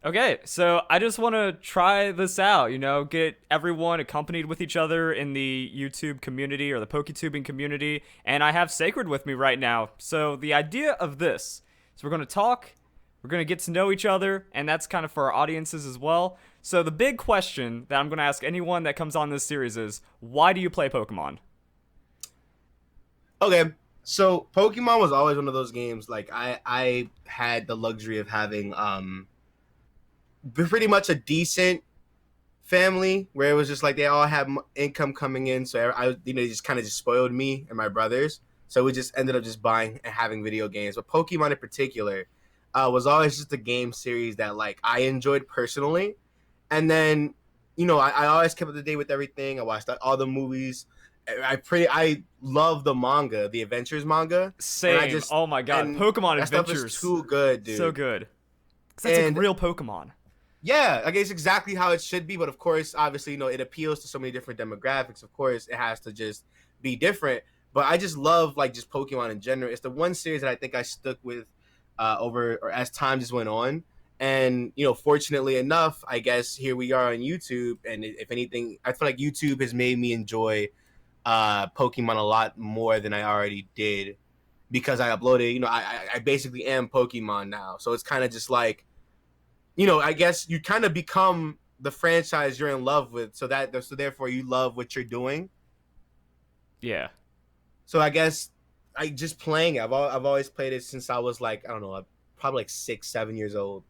Okay, so I just want to try this out, get everyone accompanied with each other in the YouTube community or the Poketubing community, and I have Sacred with me right now. So the idea of this is we're going to talk, we're going to get to know each other, and that's kind of for our audiences as well. So the big question that I'm going to ask anyone that comes on this series is, why do you play Pokemon? Okay, so Pokemon was always one of those games. Like I had the luxury of having pretty much a decent family where it was just like they all had income coming in, so they just kind of just spoiled me and my brothers. So we just ended up just buying and having video games. But Pokemon in particular was always just a game series that like I enjoyed personally. And then I always kept up to date with everything. I watched all the movies. I love the manga, the Adventures manga, and I Same. just Oh my god, and Pokemon that stuff is Adventures. too good, So dude. good. Because that's like And real Pokemon. yeah, I guess exactly how it should be, but of course, obviously, it appeals to so many different demographics. Of course, it has to just be different. But I just love like just Pokemon in general. It's the one series that I think I stuck with over or as time just went on. And fortunately enough, I guess here we are on YouTube. And if anything, I feel like YouTube has made me enjoy Pokemon a lot more than I already did because I uploaded. I basically am Pokemon now, so it's kind of just like I guess you kind of become the franchise you're in love with, so therefore you love what you're doing. Yeah. So I guess I just playing it. I've always played it since I was like I don't know, probably like 6, 7 years old.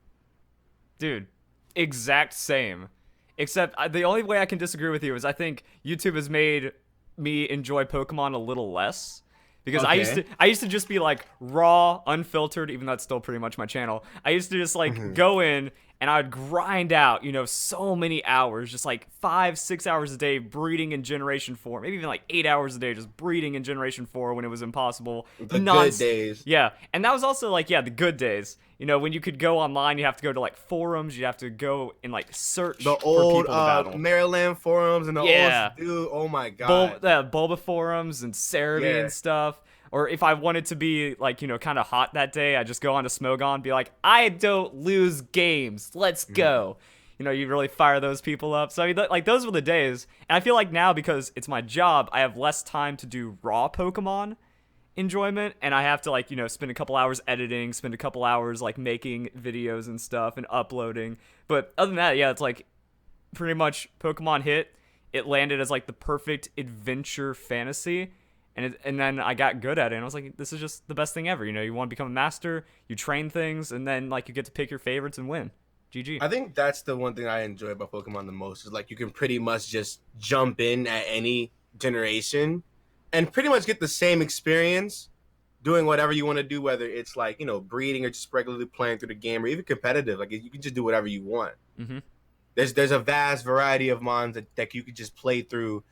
Dude, exact same. Except the only way I can disagree with you is I think YouTube has made me enjoy Pokemon a little less because Okay. I used to just be like raw, unfiltered, even though that's still pretty much my channel. I used to just like Hmm. go in and I would grind out, so many hours, just like 5, 6 hours a day breeding in Generation 4, maybe even like 8 hours a day just breeding in Generation 4 when it was impossible. The good Nonsense. days. Yeah, and that was also like, yeah, the good days. When you could go online, you have to go to like forums, you have to go and like The search for old people to battle. Maryland forums and the old Yeah, dude. Oh my god. Bulba forums and Cerebi Yeah. and stuff. Or if I wanted to be like, kind of hot that day, I just go on to Smogon and be like, I don't lose games. Let's Mhm. go. You really fire those people up. So I mean, like those were the days. And I feel like now because it's my job, I have less time to do raw Pokemon enjoyment, and I have to like spend a couple hours editing, spend a couple hours like making videos and stuff and uploading. But other than that, yeah, it's like pretty much Pokemon hit. It landed as like the perfect adventure fantasy, and then I got good at it. And I was like, this is just the best thing ever. You want to become a master, you train things, and then like you get to pick your favorites and win. GG. I think that's the one thing I enjoy about Pokemon the most is like you can pretty much just jump in at any generation and pretty much get the same experience doing whatever you want to do, whether it's like, breeding or just regularly playing through the game or even competitive. Like you can just do whatever you want. Mm-hmm. There's a vast variety of mons that you could just play through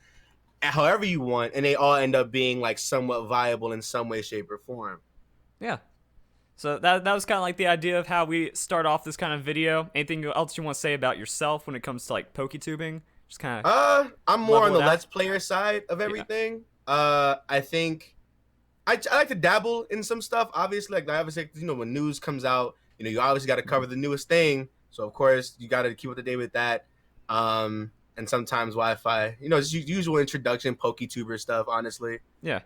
however you want, and they all end up being like somewhat viable in some way, shape, or form. Yeah. So that was kind of like the idea of how we start off this kind of video. Anything else you want to say about yourself when it comes to like Poketubing? Just kind of I'm more on level the it out. Let's Player side of Yeah. everything. I think I like to dabble in some stuff. Obviously, like obviously, when news comes out, you obviously got to cover the newest thing. So of course, you got to keep up to date with that. And sometimes Wi-Fi, just usual introduction, Poketuber stuff. Honestly, Yeah.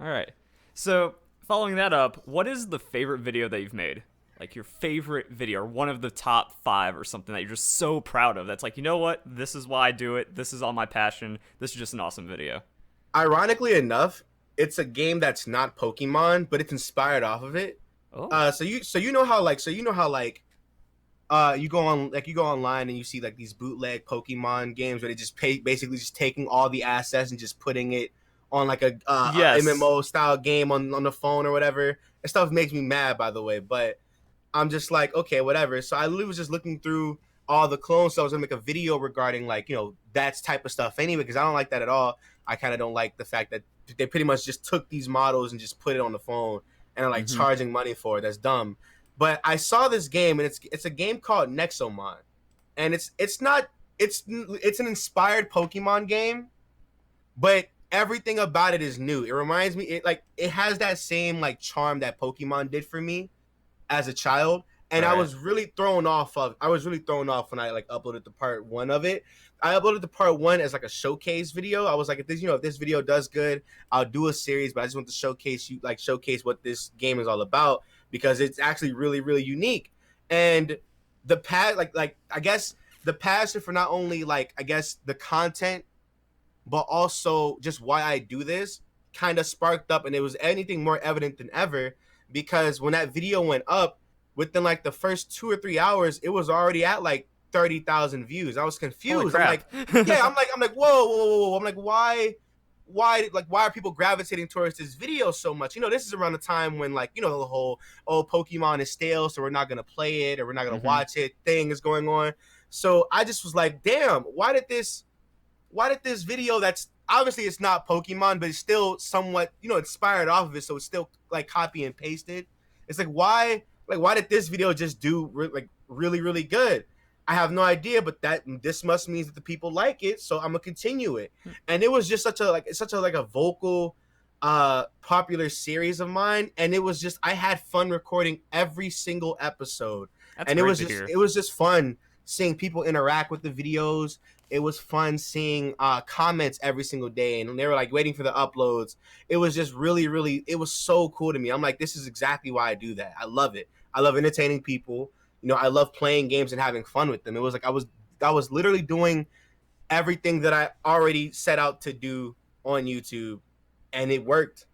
All right. So, following that up, what is the favorite video that you've made? Like your favorite video, or one of the top 5 or something that you're just so proud of. That's like, you know what? This is why I do it. This is all my passion. This is just an awesome video. ironically enough, it's a game that's not Pokemon, but it's inspired off of it. Oh. You go online and you see like these bootleg Pokemon games where they just basically just taking all the assets and just putting it on like a Yes. MMO style game on the phone or whatever. That stuff makes me mad, by the way, but I'm just like, okay, whatever. So I literally was just looking through all the clones. So I was gonna make a video regarding like, that type of stuff anyway, because I don't like that at all. I kind of don't like the fact that they pretty much just took these models and just put it on the phone and are like Mm-hmm. charging money for it. That's dumb. But I saw this game and it's a game called Nexomon, and it's not it's an inspired Pokemon game, but everything about it is new. It reminds me it has that same like charm that Pokemon did for me as a child, And Right. I was really thrown off when I like uploaded the part 1 of it. I uploaded the part 1 as like a showcase video. I was like, if this video does good, I'll do a series, but I just want to showcase what this game is all about, because it's actually really, really unique. And the past, like I guess the passion for not only like I guess the content, but also just why I do this kind of sparked up, and it was anything more evident than ever, because when that video went up, within like the first 2 or 3 hours, it was already at like 30,000 views. I was Holy confused. I'm crap. like, yeah, I'm like, whoa. I'm like, why are people gravitating towards this video so much? This is around the time when like, the whole, Pokemon is stale, so we're not gonna play it or we're not gonna watch it thing is going on. So I just was like, damn, why did this video that's obviously it's not Pokemon, but it's still somewhat, inspired off of it, so it's still like copy and pasted. It's like, why did this video just do really, really good? I have no idea, but this must mean that the people like it, so I'm gonna continue it. And it was just such a vocal, popular series of mine, and it was just I had fun recording every single episode. That's And great to hear. it was just fun seeing people interact with the videos. It was fun seeing comments every single day, and they were like waiting for the uploads. It was just really, really, it was so cool to me. I'm like, this is exactly why I do that. I love it. I love entertaining people. I love playing games and having fun with them. It was like I was literally doing everything that I already set out to do on YouTube, and it worked.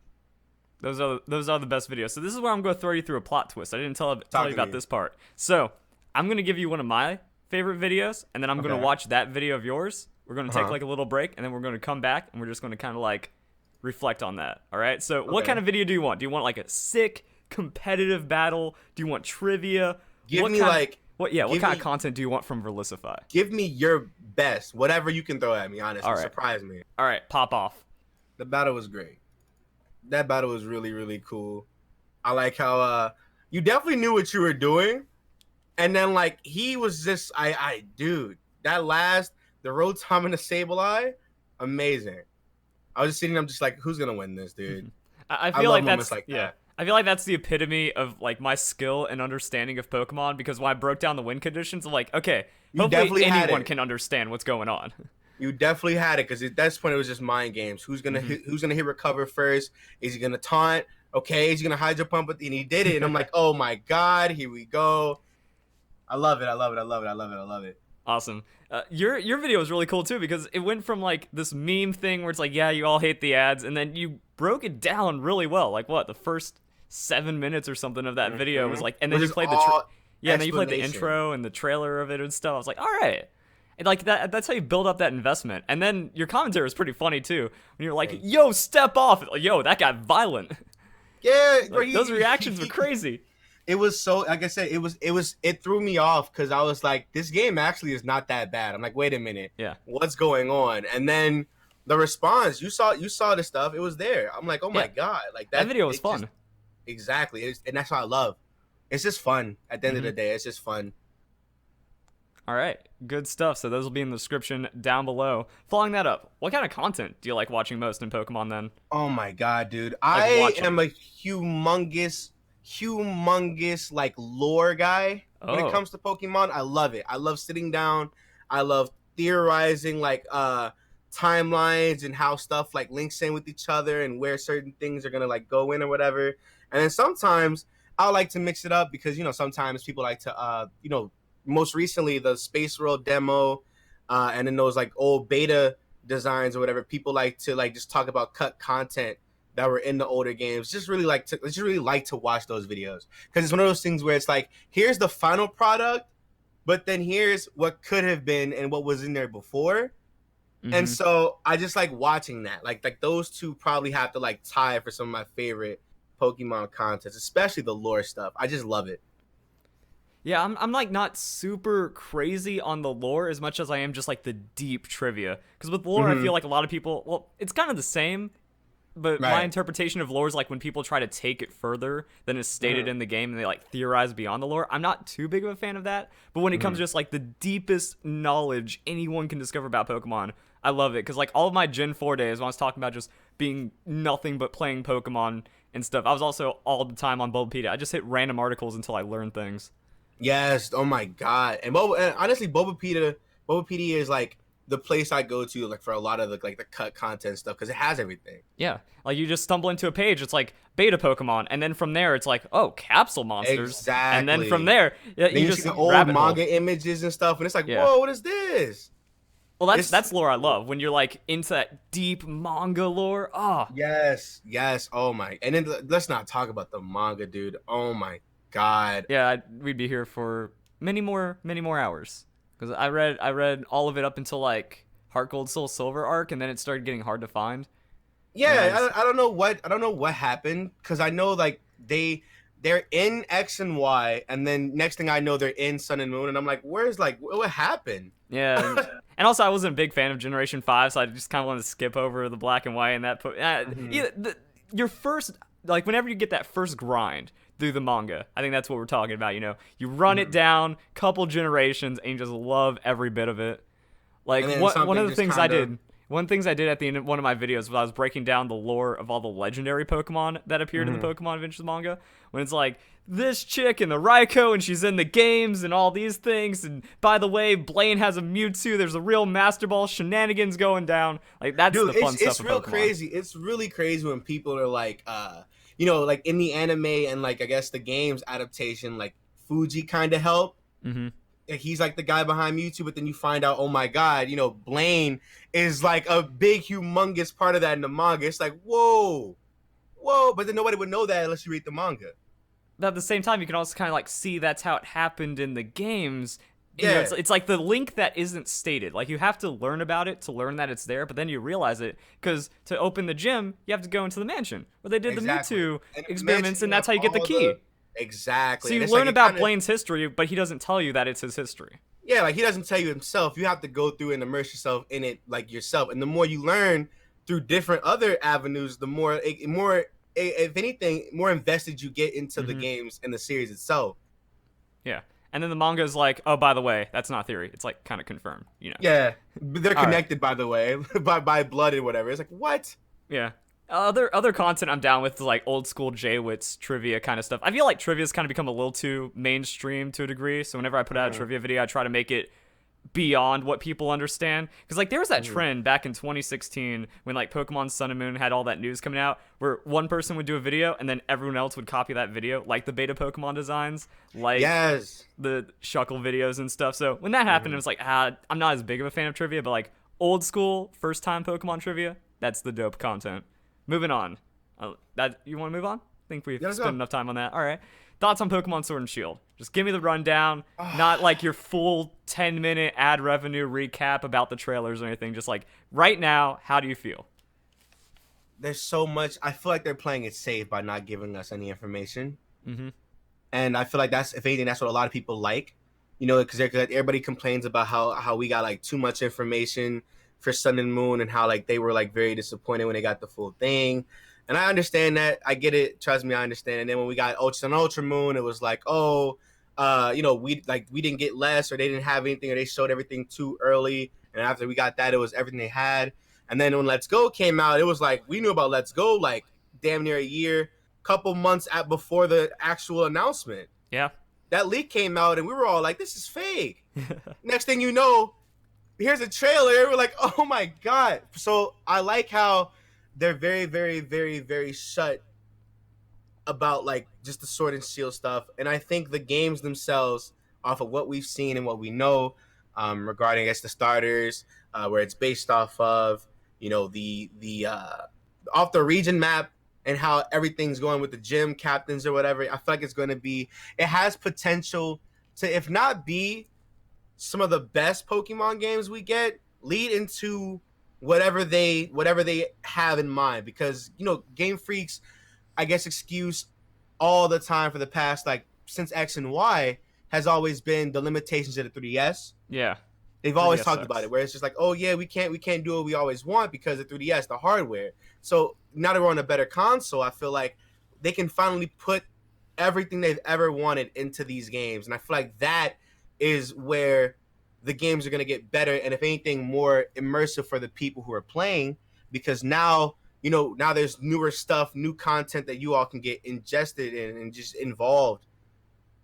Those are the best videos. So this is where I'm going to throw you through a plot twist. I didn't tell you about me. this part. So I'm going to give you one of my favorite videos, and then I'm going to watch that video of yours. We're going to take like a little break, and then we're going to come back, and we're just going to kind of like reflect on that. All right. So what kind of video do you want? Do you want like a sick competitive battle? Do you want trivia? What kind of content do you want from Verlisify? Give me your best, whatever you can throw at me. Honestly, surprise me. All right, pop off. The battle was great. That battle was really, really cool. I like how you definitely knew what you were doing, and then like he was just dude, that the Rotom and the Sableye, amazing. I was just sitting, I'm just like, who's gonna win this, dude? I feel like that's that. I feel like that's the epitome of like my skill and understanding of Pokemon, because when I broke down the win conditions, I'm like, okay, hopefully anyone can understand what's going on. You definitely had it, because at this point it was just mind games. Who's gonna hit recover first? Is he gonna taunt? Okay, is he gonna Hydro Pump? And he did it, and I'm like, oh my god, here we go. I love it. Awesome. Your video was really cool too, because it went from like this meme thing where it's like, yeah, you all hate the ads, and then you broke it down really well. Like what, the first 7 minutes or something of that video was like, and then you played and then you played the intro and the trailer of it and stuff. I was like, all right. And like that's how you build up that investment. And then your commentary was pretty funny too, when you're like, yo, step off. Like, yo, that got violent. Yeah, like, those reactions were crazy. It was so, like I said, it threw me off, because I was like, this game actually is not that bad. I'm like, wait a minute, what's going on? And then the response, you saw the stuff, it was there. I'm like, oh my god, like that video was fun. Exactly, and that's what I love. It's just fun. At the end of the day, it's just fun. All right, good stuff. So those will be in the description down below. Following that up, what kind of content do you like watching most in Pokemon then? Oh my god, dude, I am a humongous like lore guy when it comes to Pokemon. I love it. I love sitting down. I love theorizing like timelines and how stuff like links in with each other and where certain things are gonna like go in or whatever. And then sometimes I like to mix it up, because sometimes people like to most recently the Space World demo, and then those like old beta designs or whatever, people like to like just talk about cut content that were in the older games. Just really like to watch those videos, because it's one of those things where it's like, here's the final product, but then here's what could have been and what was in there before. And so I just like watching that. Like those two probably have to like tie for some of my favorite Pokemon content, especially the lore stuff. I just love it. Yeah, I'm like not super crazy on the lore as much as I am just like the deep trivia. Because with lore, I feel like a lot of people, well, it's kind of the same, but my interpretation of lore is like when people try to take it further than is stated in the game, and they like theorize beyond the lore. I'm not too big of a fan of that. But when it comes to just like the deepest knowledge anyone can discover about Pokemon, I love it. Because like all of my Gen 4 days when I was talking about just being nothing but playing Pokemon and stuff, I was also all the time on Bulbapedia. I just hit random articles until I learned things. Yes. Oh my god. And honestly, Boba PD is like the place I go to like for a lot of the cut content stuff because it has everything. Yeah, like you just stumble into a page, it's like beta Pokemon, and then from there it's like, oh, capsule monsters, and then from Exactly. there Then you you see just the old rabbit hole. manga images and stuff, and it's like, Yeah. whoa, what is this? Well, It's that's lore I love when you're like into that deep manga lore. Oh, yes, yes. Oh my. And then let's not talk about the manga, dude. Oh my god. yeah, we'd be here for many more hours because I read all of it up until like Heart Gold Soul Silver arc, and then it started getting hard to find. And I Yeah, just, I don't know what happened because I know like they're in X and Y, and then next thing I know they're in Sun and Moon, and I'm like, where's like what happened? yeah, and also I wasn't a big fan of Generation 5, so I just kind of wanted to skip over the black and white and that. Mhm. Your first, like, whenever you get that first grind through the manga, I think that's what we're talking about. You know, you run it Mhm. down, couple generations, and you just love every bit of it. Like, And then one something of the just things I kind of did. One of the things I did at the end of one of my videos was I was breaking down the lore of all the legendary Pokemon that appeared in the Pokemon Adventures manga. When it's like, this chick in the Raikou and she's in the games and all these things. And by the way, Blaine has a Mewtwo. There's a real Master Ball shenanigans going down. Like, that's dude, the fun stuff it's of real Pokemon. crazy. It's really crazy when people are like, like in the anime and like I guess the games adaptation, like Fuji kind of helped. Mm-hmm. He's like the guy behind Mewtwo, but then you find out, oh my god, Blaine is like a big, humongous part of that in the manga. It's like, whoa, whoa, but then nobody would know that unless you read the manga. But at the same time, you can also kind of like see that's how it happened in the games. You know, Yeah, it's like the link that isn't stated. Like you have to learn about it to learn that it's there, but then you realize it because to open the gym, you have to go into the mansion where they did exactly. the Mewtwo And experiments, imagine and that's how you get the key. exactly. So And you it's learn like it about kind of Blaine's history, but he doesn't tell you that it's his history. yeah, like he doesn't tell you himself. You have to go through and immerse yourself in it like yourself. And the more you learn through different other avenues, the more if anything, more invested you get into the Mm-hmm. games and the series itself. Yeah. And then the manga is like, oh, by the way, that's not theory. It's like kind of confirmed, you know. Yeah, they're All right. connected by the way, by blood and whatever. It's like what? Yeah. Other content I'm down with is like old school J-Wits trivia kind of stuff. I feel like trivia's kind of become a little too mainstream to a degree. So whenever I put out a trivia video, I try to make it beyond what people understand. Because like there was that trend back in 2016 when like Pokemon Sun and Moon had all that news coming out, where one person would do a video and then everyone else would copy that video, like the beta Pokemon designs, like Yes. the Shuckle videos and stuff. So when that happened, it was like, I'm not as big of a fan of trivia, but like old school first time Pokemon trivia, that's the dope content. Moving on. That you want to move on? I think we've Yeah, let's spent go. enough time on that. All right. Thoughts on Pokemon Sword and Shield? Just give me the rundown, not like your full 10-minute ad revenue recap about the trailers or anything. Just like right now, how do you feel? There's so much. I feel like they're playing it safe by not giving us any information. Mm-hmm. And I feel like that's, if anything, that's what a lot of people like. Because everybody complains about how we got like too much information for Sun and Moon and how like they were like very disappointed when they got the full thing. And I understand that. I get it. Trust me, I understand. And then when we got Ultra and Ultra Moon, it was like, we didn't get less, or they didn't have anything, or they showed everything too early. And after we got that, it was everything they had. And then when Let's Go came out, it was like we knew about Let's Go like damn near a year, couple months before the actual announcement. Yeah. That leak came out, and we were all like, "This is fake." Next thing you know, here's a trailer. We're like, "Oh my god!" So I like how they're very, very, very, very shut about like just the Sword and Shield stuff, and I think the games themselves, off of what we've seen and what we know, regarding I guess the starters, where it's based off of, the off the region map and how everything's going with the gym captains or whatever. I feel like it has potential to, if not be some of the best Pokemon games we get, lead into whatever they have in mind, because Game Freak's, I guess, excuse all the time for the past, like since X and Y, has always been the limitations of the 3DS. Yeah. They've always 3DS talked sucks. about it, where it's just like, oh yeah, we can't do what we always want because of 3DS, the hardware. So now that we're on a better console, I feel like they can finally put everything they've ever wanted into these games, and I feel like that is where the games are going to get better, and if anything, more immersive for the people who are playing, because now there's newer stuff, new content that you all can get ingested in and just involved.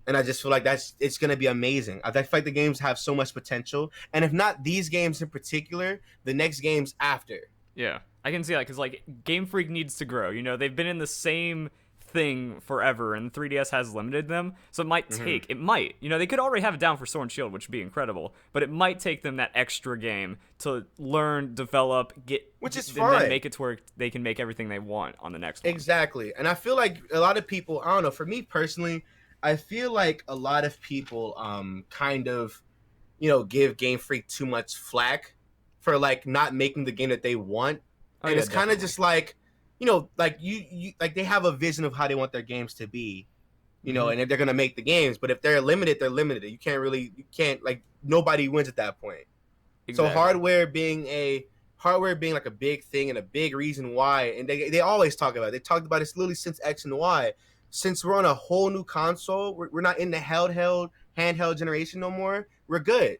And I just feel like it's gonna be amazing. I feel like the games have so much potential, and if not these games in particular, the next games after. Yeah, I can see that because like Game Freak needs to grow. You know, they've been in the same thing forever, and 3DS has limited them. So it might Mm-hmm. take, it might, you know, they could already have it down for Sword and Shield, which would be incredible. But it might take them that extra game to learn, develop, Which is and fine. then make it to where they can make everything they want on the next one. Exactly. And I feel like a lot of people, I don't know, for me personally, I feel like a lot of people kind of, give Game Freak too much flack for like not making the game that they want. Oh, And yeah, it's kind of definitely. just like, like you like they have a vision of how they want their games to be, Mhm. and if they're gonna make the games, but if they're limited, they're limited. You can't like nobody wins at that point. So Exactly. hardware being like a big thing and a big reason why, and they always talk about it. They talked about it literally since X and Y. Since we're on a whole new console, we're not in the handheld generation no more. We're good.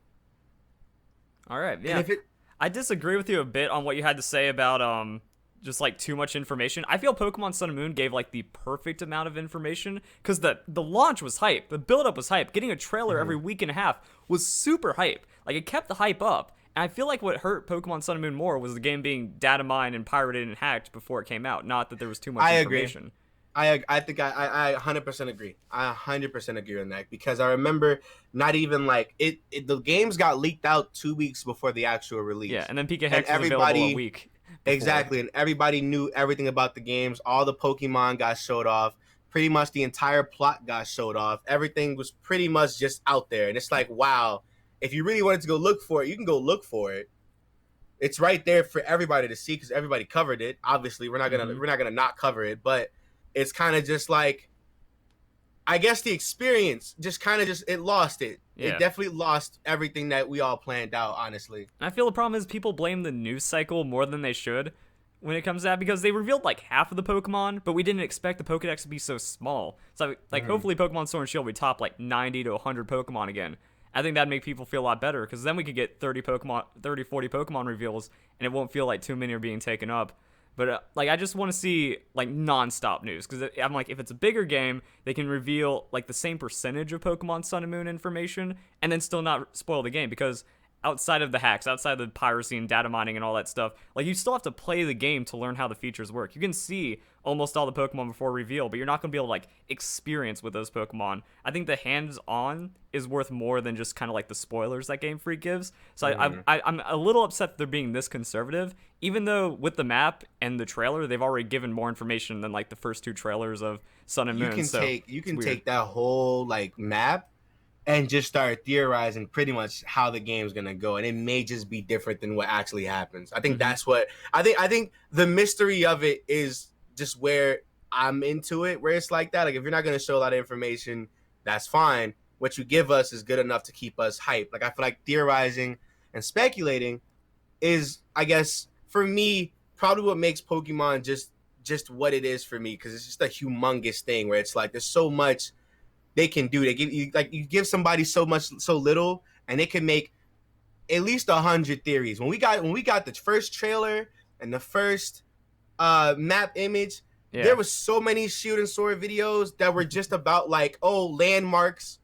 All right, And yeah. if it I disagree with you a bit on what you had to say about just like too much information. I feel Pokemon Sun and Moon gave like the perfect amount of information because the launch was hype, the build up was hype. Getting a trailer every week and a half was super hype. Like it kept the hype up. And I feel like what hurt Pokemon Sun and Moon more was the game being data mined and pirated and hacked before it came out, not that there was too much I agree. information. I think I 100% agree. I 100% agree on that because I remember not even like the games got leaked out 2 weeks before the actual Yeah, release, and then Pika and Hex was available a everybody week before. exactly, and everybody knew everything about the games. All the Pokemon got showed off. Pretty much the entire plot got showed off. Everything was pretty much just out there, and it's like, wow, if you really wanted to go look for it, you can go look for it. It's right there for everybody to see because everybody covered it. Obviously, Hmm. we're not gonna not cover it, but it's kind of just like I guess the experience just kind of just it lost it. It Yeah. definitely lost everything that we all planned out. Honestly, I feel the problem is people blame the news cycle more than they should when it comes to that because they revealed like half of the Pokemon, but we didn't expect the Pokedex to be so small. So like mm-hmm. hopefully Pokemon Sword and Shield we top like 90 to 100 Pokemon again. I think that'd make people feel a lot better because then we could get 40 Pokemon reveals and it won't feel like too many are being taken up. But like I just want to see like non-stop news because I'm like if it's a bigger game, they can reveal like the same percentage of Pokemon Sun and Moon information and then still not spoil the game because outside of the hacks, outside of the piracy and data mining and all that stuff, like you still have to play the game to learn how the features work. You can see almost all the Pokemon before reveal, but you're not going to be able to like experience with those Pokemon. I think the hands-on is worth more than just kind of like the spoilers that Game Freak gives. So Mm-hmm. I'm a little upset that they're being this conservative, even though with the map and the trailer, they've already given more information than like the first two trailers of Sun and Moon. So You it's can weird. take that whole like map and just start theorizing pretty much how the game's gonna go, and it may just be different than what actually happens. I think Hmm. that's what I think the mystery of it is just where I'm into it, where it's like that. Like if you're not gonna show a lot of information, that's fine. What you give us is good enough to keep us hyped. Like I feel like theorizing and speculating is, I guess, for me, probably what makes Pokemon just what it is for me because it's just a humongous thing where it's like there's so much they can do. They give you like you give somebody so much so little, and they can make at least 100 theories. When we got the first trailer and the first map image, there Yeah. was so many Shield and Sword videos that were just about like landmarks,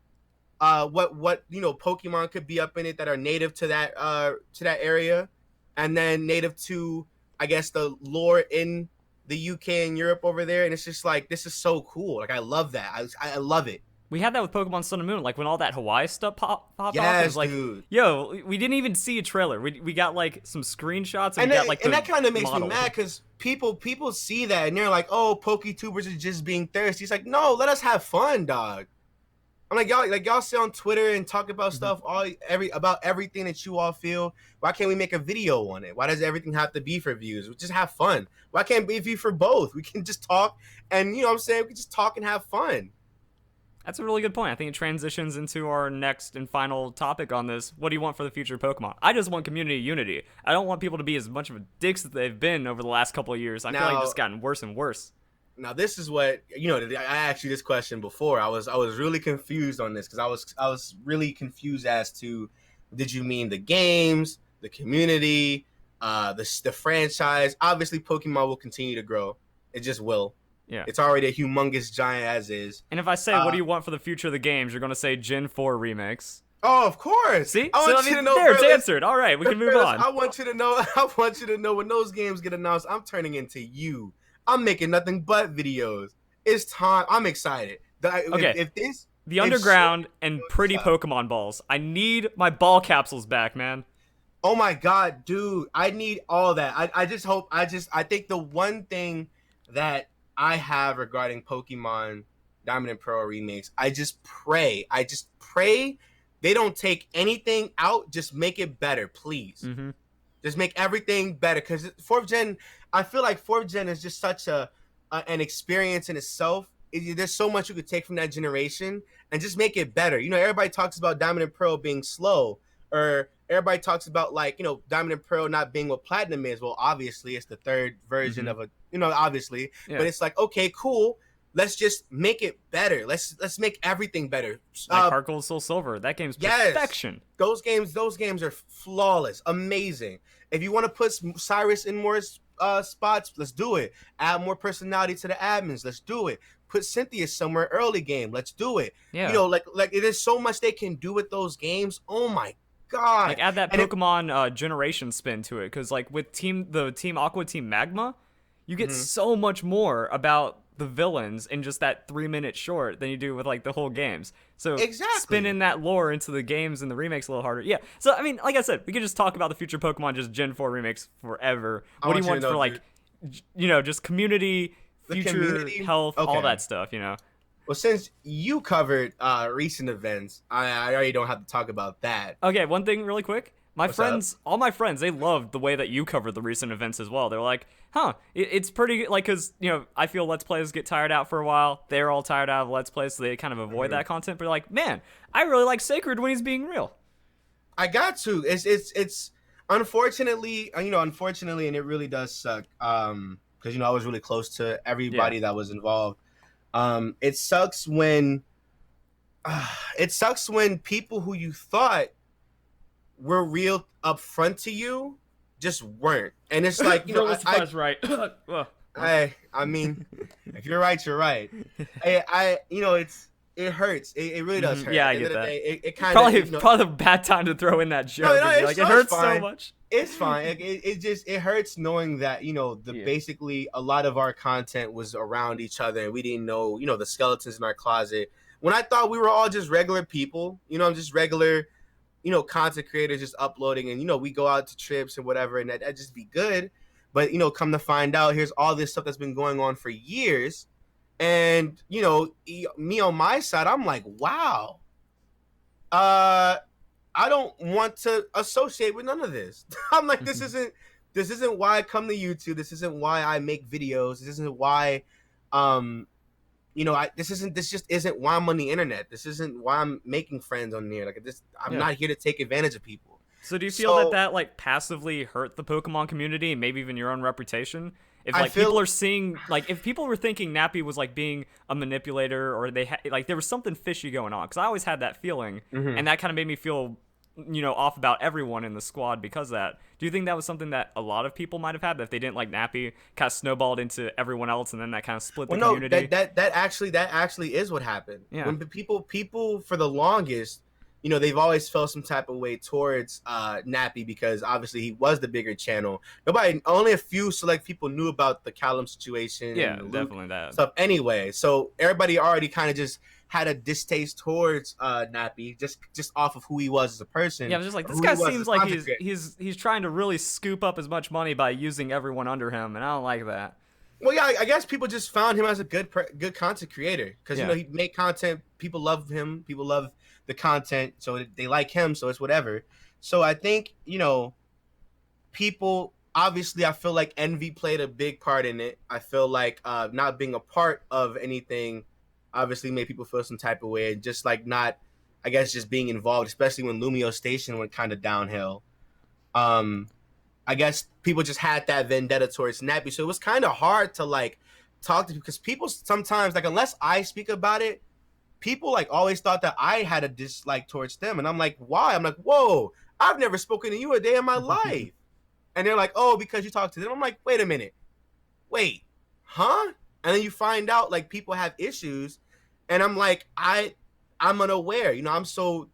what Pokemon could be up in it that are native to that area, and then native to I guess the lore in the UK and Europe over there, and it's just like this is so cool. Like I love that. I love it. We had that with Pokemon Sun and Moon. Like when all that Hawaii stuff popped off, it was Yes, like, dude. yo, we didn't even see a trailer. We got like some screenshots and we got like And the that kind of makes me model. mad because people see that and they're like, "Oh, Poketubers are just being thirsty." It's like, no, let us have fun, dog. I'm y'all sit on Twitter and talk about stuff about everything that you all feel. Why can't we make a video on it? Why does everything have to be for views? We just have fun. Why can't it be for both? We can just talk and you know what I'm saying? We can just talk and have fun. That's a really good point. I think it transitions into our next and final topic on this. What do you want for the future of Pokemon? I just want community unity. I don't want people to be as much of a dicks that they've been over the last couple of years. I feel like it's Now just gotten worse and worse. now this is what I asked you this question before. I was really confused on this because I was really confused as to did you mean the games, the community, the franchise? Obviously, Pokemon will continue to grow. It just will. Yeah. It's already a humongous giant as is. And if I say, what do you want for the future of the games, you're going to say Gen 4 remakes. Oh, of course. See? I want you to know, there, it's answered. All right, we can move on. I want you to know. I want you to know when those games get announced, I'm turning into you. I'm making nothing but videos. It's time. I'm excited. Okay. If this the underground and pretty Pokemon balls. I need my ball capsules back, man. Oh my god, dude! I need all that. I just hope. I think the one thing that I have regarding Pokemon Diamond and Pearl remakes, I just pray they don't take anything out. Just make it better, please. Mm-hmm. Just make everything better, because 4th gen. I feel like 4th gen is just such an experience in itself. There's so much you could take from that generation and just make it better. You know, everybody talks about Diamond and Pearl being slow, or everybody talks about, like, you know, Diamond and Pearl not being what Platinum is. Well, obviously it's the third version of a, you know, obviously, but it's like, okay, cool. Let's just make it better. Let's make everything better. Like Heart Gold, Soul Silver. That game's perfection. Those games are flawless, amazing. If you want to put Cyrus in more spots, let's do it. Add more personality to the admins, let's do it. Put Cynthia somewhere early game, let's do it. Yeah. You know, like there's so much they can do with those games. Oh my god. Like add that Pokemon generation spin to it, because like with the Team Aqua, Team Magma, you get so much more about the villains in just that 3-minute short than you do with like the whole games. So spin in that lore into the games and the remakes a little harder. Yeah. So I mean, like I said, we could just talk about the future Pokemon just Gen 4 remakes forever. What do you want for like, you know, just community, future health, all that stuff, you know? Well, since you covered recent events, I already don't have to talk about that. Okay, one thing really quick. All my friends, they loved the way that you covered the recent events as well. They're like, it's pretty, like, because, you know, I feel Let's Players get tired out for a while. They're all tired out of Let's Plays, so they kind of avoid that content. But like, man, I really like Sacred when he's being real. I got to. It's unfortunately, and it really does suck. Because, you know, I was really close to everybody that was involved. It sucks when people who you thought were real upfront to you just weren't. And it's like, you know, right. I mean, if you're right, you're right. You know, it hurts. It really does hurt. Yeah, I get that. It kind of probably a bad time to throw in that joke. It hurts so much. It's fine. It hurts knowing that, you know, basically a lot of our content was around each other and we didn't know, you know, the skeletons in our closet. When I thought we were all just regular people, you know, just regular, you know, content creators just uploading, and, you know, we go out to trips and whatever, and that'd just be good. But, you know, come to find out, here's all this stuff that's been going on for years. And, you know, me on my side, I'm like, wow. I don't want to associate with none of this. I'm like, this isn't why I come to YouTube. This isn't why I make videos. This isn't why, you know, this just isn't why I'm on the internet. This isn't why I'm making friends on there. Like this, I'm not here to take advantage of people. So do you feel that like passively hurt the Pokemon community and maybe even your own reputation? If like people are seeing, like if people were thinking Nappy was like being a manipulator, or they like there was something fishy going on, because I always had that feeling, and that kind of made me feel, you know, off about everyone in the squad because of that. Do you think that was something that a lot of people might have had, that if they didn't like Nappy, kind of snowballed into everyone else, and then that kind of split the community? That actually is what happened. Yeah. When people for the longest, you know, they've always felt some type of way towards Nappy, because obviously he was the bigger channel. Only a few select people knew about the Callum situation. Yeah, and definitely that stuff. Anyway, so everybody already kind of just had a distaste towards Nappy just off of who he was as a person. Yeah, I was just like, this guy seems like he's trying to really scoop up as much money by using everyone under him, and I don't like that. Well, yeah, I guess people just found him as a good content creator, because you know, he made content. People love him. People love the content, so they like him. So it's whatever. So I think, you know, people, obviously, I feel like envy played a big part in it. I feel like not being a part of anything obviously made people feel some type of way, and just like not, I guess, just being involved, especially when Lumio Station went kind of downhill. I guess people just had that vendetta towards Nappy, so it was kind of hard to like talk to, because people sometimes, like, unless I speak about it, people like always thought that I had a dislike towards them, and I'm like, why? I'm like, whoa, I've never spoken to you a day in my life. And they're like, oh, because you talked to them. I'm like, wait a minute, huh? And then you find out like people have issues, and I'm like, I'm unaware. I'm so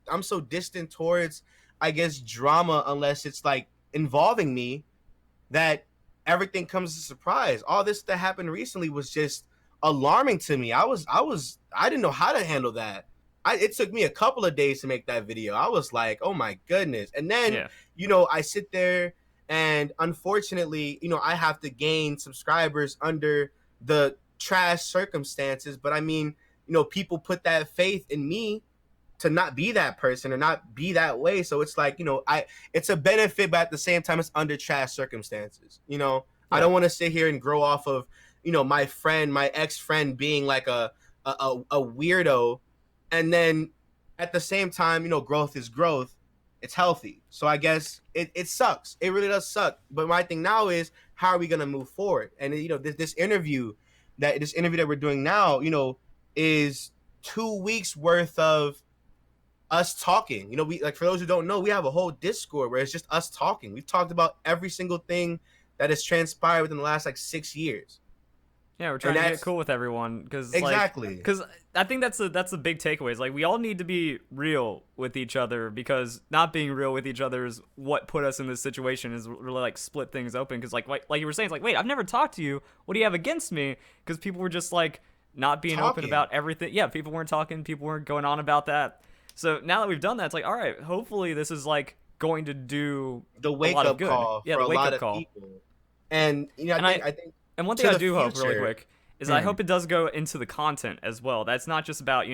distant towards, I guess, drama unless it's like involving me, that everything comes as a surprise. All this that happened recently was just alarming to me. I didn't know how to handle that. It took me a couple of days to make that video. I was like, oh my goodness. And then, Yeah. I sit there, and unfortunately, I have to gain subscribers under the trash circumstances. But I mean, people put that faith in me to not be that person or not be that way. So it's like, it's a benefit, but at the same time, it's under trash circumstances. I don't want to sit here and grow off of, my ex-friend being like a weirdo. And then at the same time, growth is growth. It's healthy. So I guess it sucks. It really does suck. But my thing now is, how are we going to move forward? And, this interview that we're doing now, is 2 weeks worth of us talking. We, like, for those who don't know, we have a whole Discord where it's just us talking. We've talked about every single thing that has transpired within the last like 6 years. Yeah, we're trying to get cool with everyone because exactly. Because I think that's the big takeaway. Is like we all need to be real with each other, because not being real with each other is what put us in this situation. Is really like split things open. Because like you were saying, it's like, wait, I've never talked to you. What do you have against me? Because people were just like not being open about everything. Yeah, people weren't talking. People weren't going on about that. So now that we've done that, it's like, all right, hopefully this is like going to do the wake up call for a lot of people. And I think. And one thing I do hope really quick is I hope it does go into the content as well. That's not just about,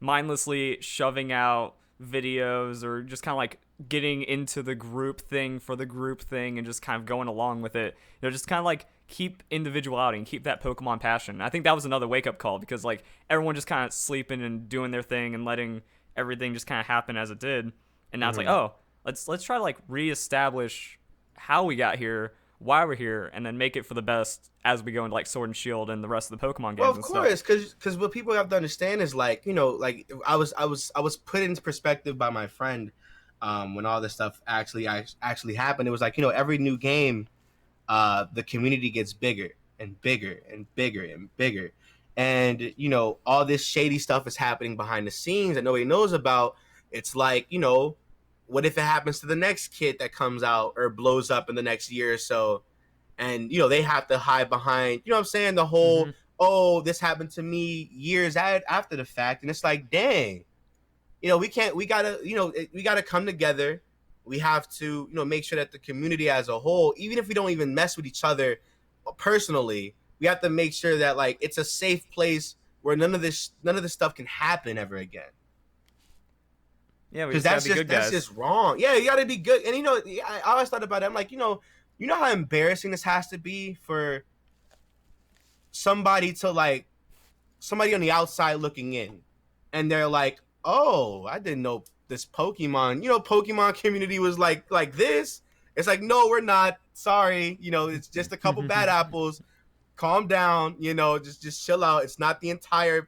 mindlessly shoving out videos or just kind of like getting into the group thing for the group thing and just kind of going along with it. Just kind of like keep individuality and keep that Pokemon passion. I think that was another wake up call, because like everyone just kind of sleeping and doing their thing and letting everything just kind of happen as it did. And now it's like, oh, let's try to like reestablish how we got here, why we're here, and then make it for the best as we go into like Sword and Shield and the rest of the Pokemon games. Well, of course, because what people have to understand is like, like I was put into perspective by my friend when all this stuff actually happened. It was like, every new game, the community gets bigger and bigger and bigger and bigger, and all this shady stuff is happening behind the scenes that nobody knows about. It's like, what if it happens to the next kid that comes out or blows up in the next year or so? And, they have to hide behind, what I'm saying? The whole, oh, this happened to me years after the fact. And it's like, dang, we gotta come together. We have to, make sure that the community as a whole, even if we don't even mess with each other personally, we have to make sure that like it's a safe place where none of this stuff can happen ever again. Yeah, because that's just wrong. Yeah, you gotta be good. And I always thought about it. I'm like, you know how embarrassing this has to be for somebody on the outside looking in, and they're like, oh, I didn't know this Pokemon. Pokemon community was like this. It's like, no, we're not. Sorry, it's just a couple bad apples. Calm down. Just chill out. It's not the entire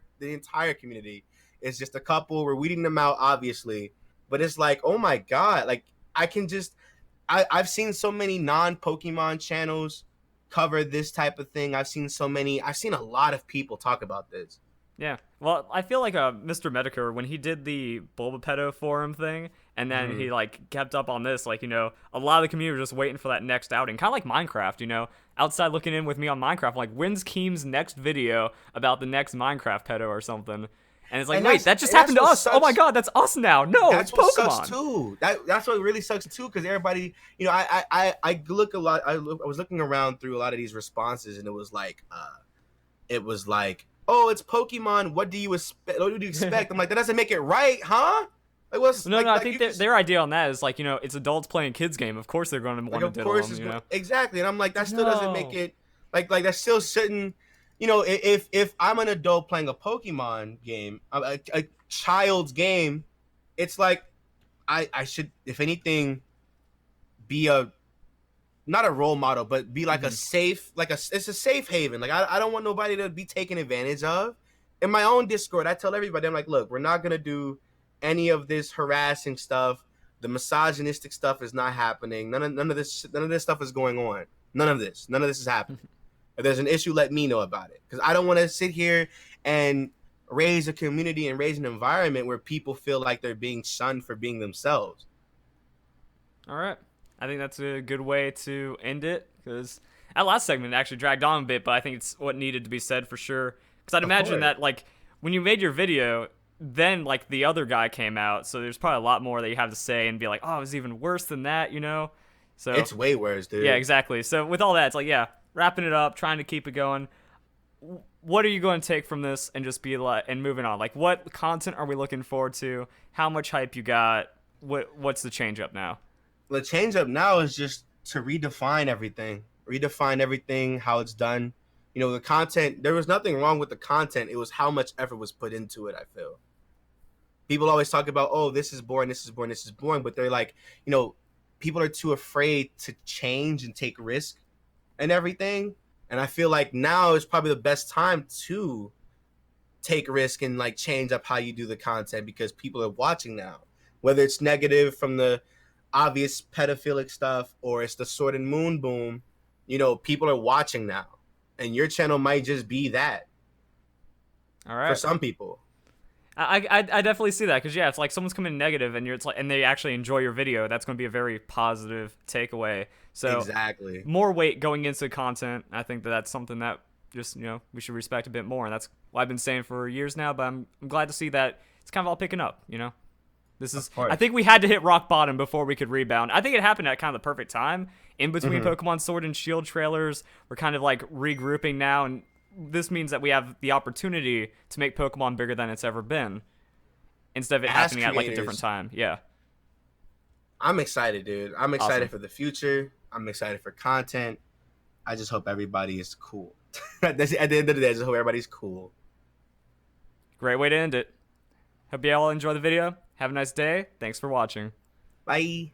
community. It's just a couple. We're weeding them out, obviously. But it's like, oh my God. Like, I've seen so many non-Pokemon channels cover this type of thing. I've seen a lot of people talk about this. Yeah. Well, I feel like Mr. Medicare, when he did the Bulbapedo forum thing, and then he like kept up on this, like, a lot of the community was just waiting for that next outing. Kind of like Minecraft, outside looking in with me on Minecraft. I'm like, when's Keem's next video about the next Minecraft pedo or something? And it's like, wait, that just happened to us. Oh my God, that's us now. No, it's Pokemon. Sucks too. That's what really sucks too, because everybody, I look a lot. I was looking around through a lot of these responses, and it was like, oh, it's Pokemon. What do you expect? I'm like, that doesn't make it right, huh? Like, what's no? I think their idea on that is like, it's adults playing kids game. Of course they're going to want to diddle them. Exactly, and I'm like, that still doesn't make it like that still shouldn't. If I'm an adult playing a Pokemon game, a child's game, it's like I should, if anything, be not a role model, but be like a safe, it's a safe haven. Like I don't want nobody to be taken advantage of. In my own Discord, I tell everybody, I'm like, look, we're not gonna do any of this harassing stuff. The misogynistic stuff is not happening. None of this stuff is going on. None of this is happening. If there's an issue, let me know about it, because I don't want to sit here and raise a community and raise an environment where people feel like they're being shunned for being themselves. All right. I think that's a good way to end it, because that last segment actually dragged on a bit, but I think it's what needed to be said for sure. Because I'd imagine that, like, when you made your video, then, like, the other guy came out, so there's probably a lot more that you have to say and be like, oh, it was even worse than that, you know? So it's way worse, dude. Yeah, exactly. So with all that, it's like, yeah, wrapping it up, trying to keep it going. What are you going to take from this and just be like, and moving on? Like, what content are we looking forward to? How much hype you got? What's the change up now? The change up now is just to redefine everything, how it's done. You know, the content, there was nothing wrong with the content. It was how much effort was put into it, I feel. People always talk about, oh, this is boring, this is boring, this is boring. But they're like, you know, people are too afraid to change and take risk and everything. And I feel like now is probably the best time to take risk and like change up how you do the content, because people are watching now. Whether it's negative from the obvious pedophilic stuff or it's the Sword and Moon boom, you know, people are watching now. And your channel might just be that. All right. For some people. I definitely see that, because yeah, it's like someone's coming negative and it's like, and they actually enjoy your video. That's going to be a very positive takeaway. So exactly, more weight going into content. I think that's something that just, you know, we should respect a bit more, and that's what I've been saying for years now. But I'm glad to see that it's kind of all picking up. You know, this is. I think we had to hit rock bottom before we could rebound. I think it happened at kind of the perfect time in between Pokemon Sword and Shield trailers. We're kind of like regrouping now, and this means that we have the opportunity to make Pokemon bigger than it's ever been, instead of it happening at like a different time. Yeah. I'm excited, dude. I'm excited for the future. I'm excited for content. I just hope everybody is cool. At the end of the day, I just hope everybody's cool. Great way to end it. Hope you all enjoy the video. Have a nice day. Thanks for watching. Bye.